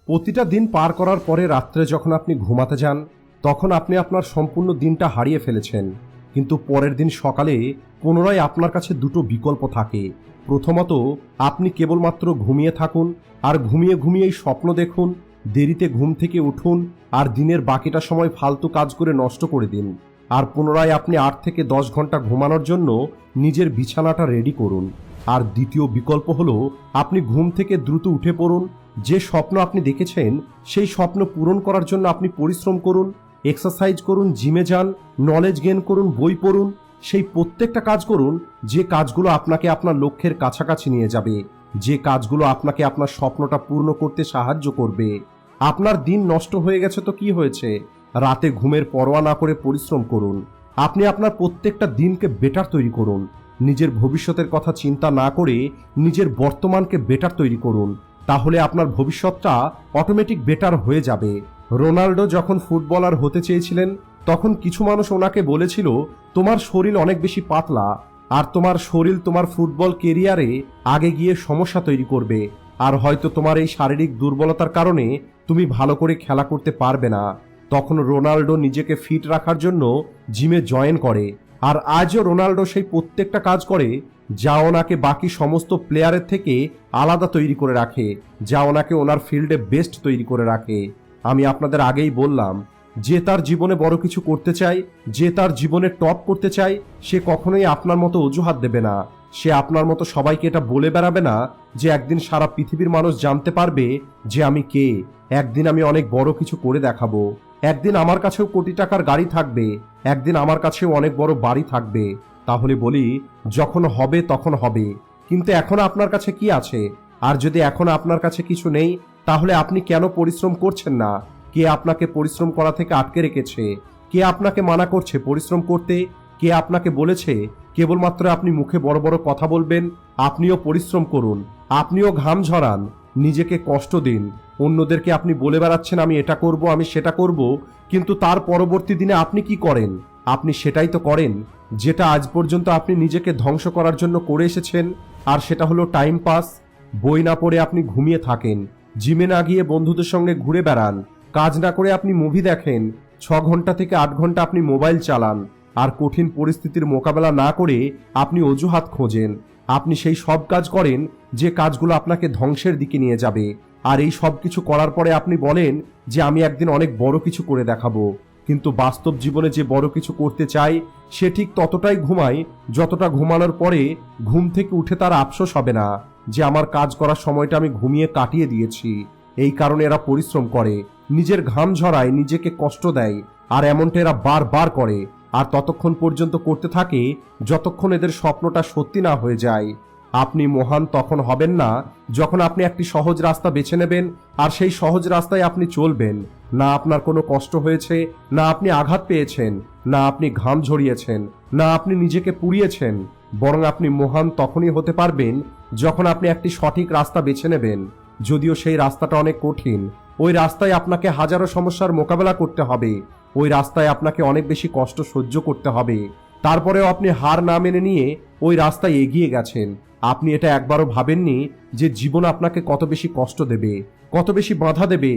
প্রতিটা দিন পার করার পরে রাত্রে যখন আপনি ঘুমাতে যান তখন আপনি আপনার সম্পূর্ণ দিনটা হারিয়ে ফেলেছেন, কিন্তু পরের দিন সকালে পুনরায় আপনার কাছে দুটো বিকল্প থাকে। প্রথমত, আপনি কেবলমাত্র ঘুমিয়ে থাকুন আর ঘুমিয়ে ঘুমিয়েই স্বপ্ন দেখুন, দেরিতে ঘুম থেকে উঠুন আর দিনের বাকিটা সময় ফালতু কাজ করে নষ্ট করে দিন। আর পুনরায় আপনি 8 থেকে 10 ঘন্টা ঘুমানোর জন্য নিজের বিছানাটা রেডি করুন। আর দ্বিতীয় বিকল্প হলো আপনি ঘুম থেকে দ্রুত উঠে পড়ুন, যে স্বপ্ন আপনি দেখেছেন সেই স্বপ্ন পূরণ করার জন্য আপনি পরিশ্রম করুন, এক্সারসাইজ করুন, জিমে যান, নলেজ গেইন করুন, বই পড়ুন, সেই প্রত্যেকটা কাজ করুন যে কাজগুলো আপনাকে আপনার লক্ষ্যের কাছাকাছি নিয়ে যাবে, যে কাজগুলো আপনাকে আপনার স্বপ্নটা পূর্ণ করতে সাহায্য করবে। আপনার দিন নষ্ট হয়ে গেছে তো কি হয়েছে, রাতে ঘুমের পরোয়া না করে পরিশ্রম করুন। আপনি আপনার প্রত্যেকটা দিনকে বেটার তৈরি করুন, নিজের ভবিষ্যতের কথা চিন্তা না করে নিজের বর্তমানকে বেটার তৈরি করুন, তাহলে আপনার ভবিষ্যৎটা অটোমেটিক বেটার হয়ে যাবে। রোনাল্ডো যখন ফুটবলার হতে চেয়েছিলেন তখন কিছু মানুষ ওনাকে বলেছিল, তোমার শরীর অনেক বেশি পাতলা আর তোমার শরীর তোমার ফুটবল কেরিয়ারে আগে গিয়ে সমস্যা তৈরি করবে, আর হয়তো তোমার এই শারীরিক দুর্বলতার কারণে তুমি ভালো করে খেলা করতে পারবে না। তখন রোনাল্ডো নিজেকে ফিট রাখার জন্য জিমে জয়েন করে, আর আজও রোনাল্ডো সেই প্রত্যেকটা কাজ করে যা ওনাকে বাকি সমস্ত প্লেয়ারের থেকে আলাদা তৈরি করে রাখে, যা ওনাকে ওনার ফিল্ডে বেস্ট তৈরি করে রাখে। আমি আপনাদের আগেই বললাম, যে তার জীবনে বড় কিছু করতে চায়, যে তার জীবনে টপ করতে চায়, সে কখনোই আপনার মতো অজুহাত দেবে না। সে আপনার মতো সবাইকে এটা বলে বেড়াবে না যে একদিন সারা পৃথিবীর মানুষ জানতে পারবে যে আমি কে, একদিন আমি অনেক বড় কিছু করে দেখাবো, একদিন আমার কাছেও কোটি টাকার গাড়ি থাকবে, একদিন আমার কাছেও অনেক বড় বাড়ি থাকবে। তাহলে বলি, যখন হবে তখন হবে, কিন্তু এখন আপনার কাছে কি আছে? আর যদি এখন আপনার কাছে কিছু নেই, তাহলে আপনি কেন পরিশ্রম করছেন না? কে আপনাকে পরিশ্রম করা থেকে আটকে রেখেছে? কে আপনাকে মানা করছে পরিশ্রম করতে? কে আপনাকে বলেছে কেবলমাত্র আপনি মুখে বড় বড় কথা বলবেন? আপনিও পরিশ্রম করুন, আপনিও ঘাম ঝরান, নিজেকে কষ্ট দিন। অন্যদেরকে আপনি বলে বেড়াচ্ছেন আমি এটা করব, আমি সেটা করব, কিন্তু তার পরবর্তী দিনে আপনি কি করেন? আপনি সেটাই তো করেন যেটা আজ পর্যন্ত আপনি নিজেকে ধ্বংস করার জন্য করে এসেছেন, আর সেটা হলো টাইম পাস। বই না পড়ে আপনি ঘুমিয়ে থাকেন, জিমে না গিয়ে বন্ধুদের সঙ্গে ঘুরে বেড়ান, কাজ না করে আপনি মুভি দেখেন, 6 ঘন্টা থেকে 8 ঘন্টা আপনি মোবাইল চালান, আর কঠিন পরিস্থিতির মোকাবেলা না করে আপনি অজুহাত খোঁজেন। আপনি সেই সব কাজ করেন যে কাজগুলো আপনাকে ধ্বংসের দিকে নিয়ে যাবে, আর এই সব কিছু করার পরে আপনি বলেন যে আমি একদিন অনেক বড় কিছু করে দেখাবো। কিন্তু বাস্তব জীবনে যে বড় কিছু করতে চায় সে ঠিক ততটাই ঘুমায় যতটা ঘুমানোর পরে ঘুম থেকে উঠে তার আফসোস হবে না যে আমার কাজ করার সময়টা আমি ঘুমিয়ে কাটিয়ে দিয়েছি। এই কারণে এরা পরিশ্রম করে, নিজের ঘাম ঝরায়, নিজেকে কষ্ট দেয়, আর এমনটা এরা বারবার করে, আর ততক্ষণ পর্যন্ত করতে থাকে যতক্ষণ এদের স্বপ্নটা সত্যি না হয়ে যায়। আপনি মহান তখন হবেন না যখন আপনি একটি সহজ রাস্তা বেছে নেবেন আর সেই সহজ রাস্তায় আপনি চলবেন। না আপনার কোনো কষ্ট হয়েছে, না আপনি আঘাত পেয়েছেন, না আপনি ঘাম ঝরিয়েছেন, না আপনি নিজেকে পুড়িয়েছেন, বরং আপনি মহান তখনই হতে পারবেন যখন আপনি একটি সঠিক রাস্তা বেছে নেবেন। যদিও সেই রাস্তাটা অনেক কঠিন, ওই রাস্তায় আপনাকে হাজারো সমস্যার মোকাবেলা করতে হবে, ওই রাস্তায় আপনাকে অনেক বেশি কষ্ট সহ্য করতে হবে, তারপরেও আপনি হার না মেনে নিয়ে ওই রাস্তায় এগিয়ে গেছেন। আপনি এটা একবারও ভাবেননি যে জীবন আপনাকে কত বেশি কষ্ট দেবে, কত বেশি বাধা দেবে,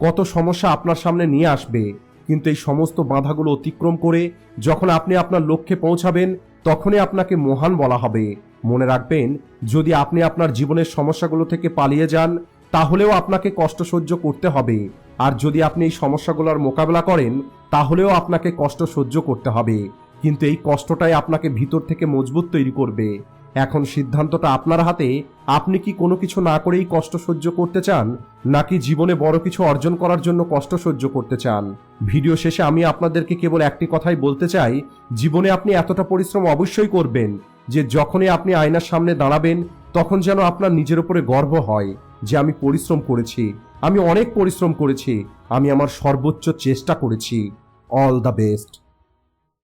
কত সমস্যা আপনার সামনে নিয়ে আসবে। কিন্তু এই সমস্ত বাধাগুলো অতিক্রম করে যখন আপনি আপনার লক্ষ্যে পৌঁছাবেন তখনই আপনাকে মহান বলা হবে। মনে রাখবেন, যদি আপনি আপনার জীবনের সমস্যাগুলো থেকে পালিয়ে যান তাহলেও আপনাকে কষ্ট সহ্য করতে হবে, আর যদি আপনি এই সমস্যাগুলোর মোকাবেলা করেন তাহলেও আপনাকে কষ্ট সহ্য করতে হবে, কিন্তু এই কষ্টটাই আপনাকে ভিতর থেকে মজবুত তৈরি করবে। এখন সিদ্ধান্তটা আপনার হাতে, আপনি কি কোনো কিছু না করেই কষ্ট সহ্য করতে চান, নাকি জীবনে বড় কিছু অর্জন করার জন্য কষ্ট সহ্য করতে চান? ভিডিও শেষে আমি আপনাদেরকে কেবল একটি কথাই বলতে চাই, জীবনে আপনি এতটা পরিশ্রম অবশ্যই করবেন যে যখনই আপনি আয়নার সামনে দাঁড়াবেন তখন যেন আপনার নিজের উপরে গর্ব হয় যে আমি পরিশ্রম করেছি, আমি অনেক পরিশ্রম করেছি, আমি আমার সর্বোচ্চ চেষ্টা করেছি। All the best.